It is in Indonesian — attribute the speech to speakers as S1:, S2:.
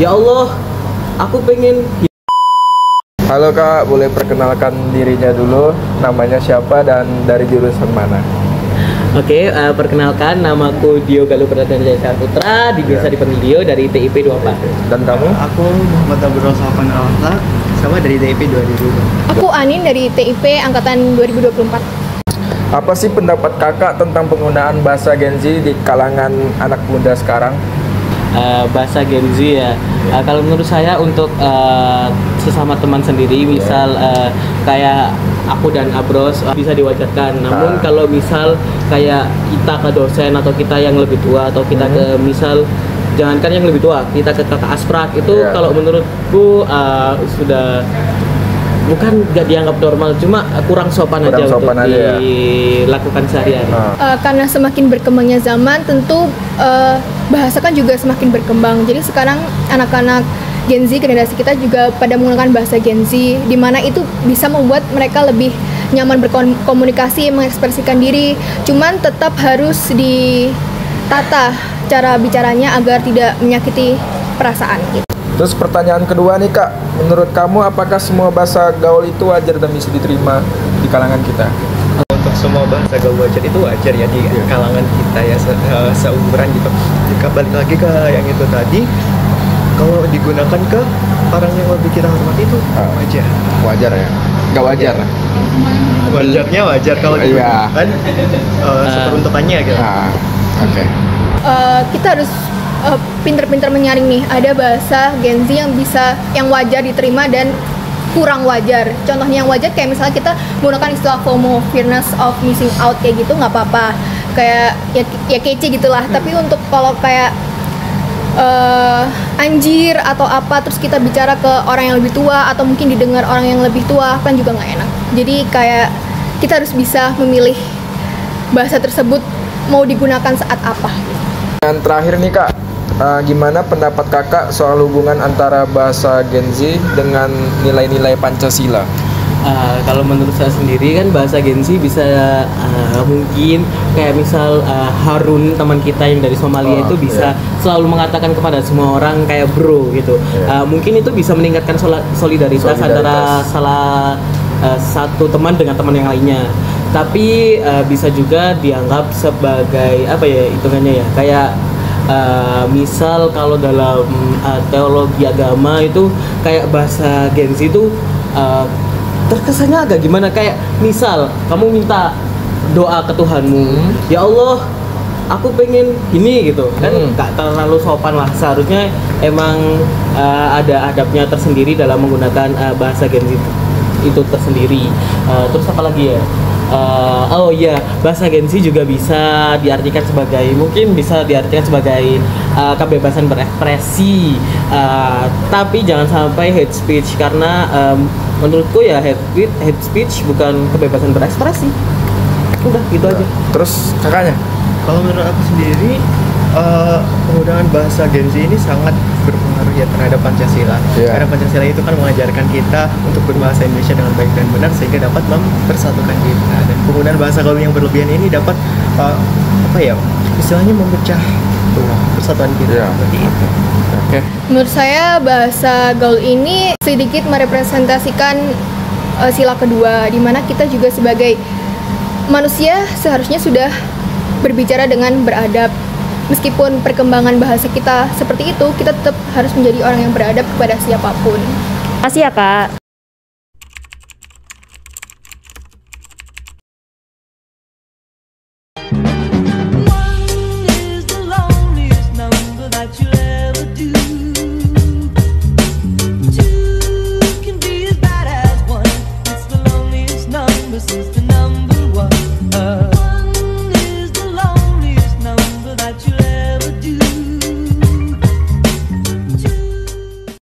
S1: Ya Allah, aku pengen.
S2: Halo Kak, boleh perkenalkan dirinya dulu, namanya siapa dan dari jurusan mana?
S1: Oke, perkenalkan, namaku Dio Galuh Pradana Putra, biasa dipanggil Dio dari TIP 24.
S2: Dan kamu?
S3: Aku Muhammad Abdul Sofan Alta, sama dari TIP 2002.
S4: Aku Anin dari TIP angkatan 2024.
S2: Apa sih pendapat kakak tentang penggunaan bahasa Gen Z di kalangan anak muda sekarang?
S1: Bahasa Gen Z ya. Kalau menurut saya untuk sesama teman sendiri, misal kayak aku dan Abros bisa diwajarkan. Namun kalau misal kayak kita ke dosen atau kita yang lebih tua atau kita ke misal jangankan yang lebih tua, kita ke kakak asprak itu kalau menurutku sudah bukan gak dianggap normal, cuma kurang sopan aja untuk dilakukan sehari-hari.
S4: Karena semakin berkembangnya zaman, tentu bahasa kan juga semakin berkembang. Jadi sekarang anak-anak Gen Z, generasi kita juga pada menggunakan bahasa Gen Z, di mana itu bisa membuat mereka lebih nyaman berkomunikasi, mengekspresikan diri. Cuman tetap harus ditata cara bicaranya agar tidak menyakiti perasaan gitu.
S2: Terus pertanyaan kedua nih Kak, menurut kamu apakah semua bahasa gaul itu wajar dan bisa diterima di kalangan kita?
S3: Untuk semua bahasa gaul wajar itu wajar ya di kalangan kita ya, seumuran gitu. Jika balik lagi ke yang itu tadi, kalau digunakan ke orang yang lebih kita hormati itu wajar.
S2: Wajar ya? Gak wajar?
S3: Wajarnya wajar kalau digunakan seperuntukannya gitu.
S2: Oke.
S4: Kita harus pinter-pinter menyaring nih, ada bahasa Gen Z yang wajar diterima dan kurang wajar. Contohnya yang wajar kayak misalnya kita menggunakan istilah FOMO, fearness of missing out, kayak gitu nggak apa-apa, kayak ya kece gitulah. Tapi untuk kalau kayak anjir atau apa terus kita bicara ke orang yang lebih tua atau mungkin didengar orang yang lebih tua kan juga nggak enak. Jadi kayak kita harus bisa memilih bahasa tersebut mau digunakan saat apa.
S2: Dan terakhir nih Kak, gimana pendapat kakak soal hubungan antara bahasa Gen Z dengan nilai-nilai Pancasila?
S1: Kalau menurut saya sendiri kan bahasa Gen Z bisa mungkin kayak misal Harun teman kita yang dari Somalia itu bisa selalu mengatakan kepada semua orang kayak bro gitu. Mungkin itu bisa meningkatkan solidaritas antara salah satu teman dengan teman yang lainnya. Tapi bisa juga dianggap sebagai apa ya hitungannya ya, kayak misal kalau dalam teologi agama itu kayak bahasa Gen Z itu terkesannya agak gimana, kayak misal kamu minta doa ke Tuhanmu, ya Allah aku pengen gini gitu kan, gak terlalu sopan lah. Seharusnya emang ada adabnya tersendiri dalam menggunakan bahasa Gen Z itu tersendiri. Terus apa lagi ya? Oh iya, bahasa Gen Z juga bisa diartikan sebagai, mungkin bisa diartikan sebagai kebebasan berekspresi, tapi jangan sampai hate speech, karena menurutku ya hate speech bukan kebebasan berekspresi. Udah gitu aja.
S2: Terus kakaknya?
S3: Kalau menurut aku sendiri, penggunaan bahasa Gen Z ini sangat berpengaruh ya terhadap Pancasila. Karena Pancasila itu kan mengajarkan kita untuk berbahasa Indonesia dengan baik dan benar sehingga dapat mempersatukan kita. Dan penggunaan bahasa gaul yang berlebihan ini dapat istilahnya memecah persatuan kita. Seperti itu.
S4: Menurut saya bahasa gaul ini sedikit merepresentasikan sila kedua, di mana kita juga sebagai manusia seharusnya sudah berbicara dengan beradab. Meskipun perkembangan bahasa kita seperti itu, kita tetap harus menjadi orang yang beradab kepada siapapun.
S5: Makasih ya Kak.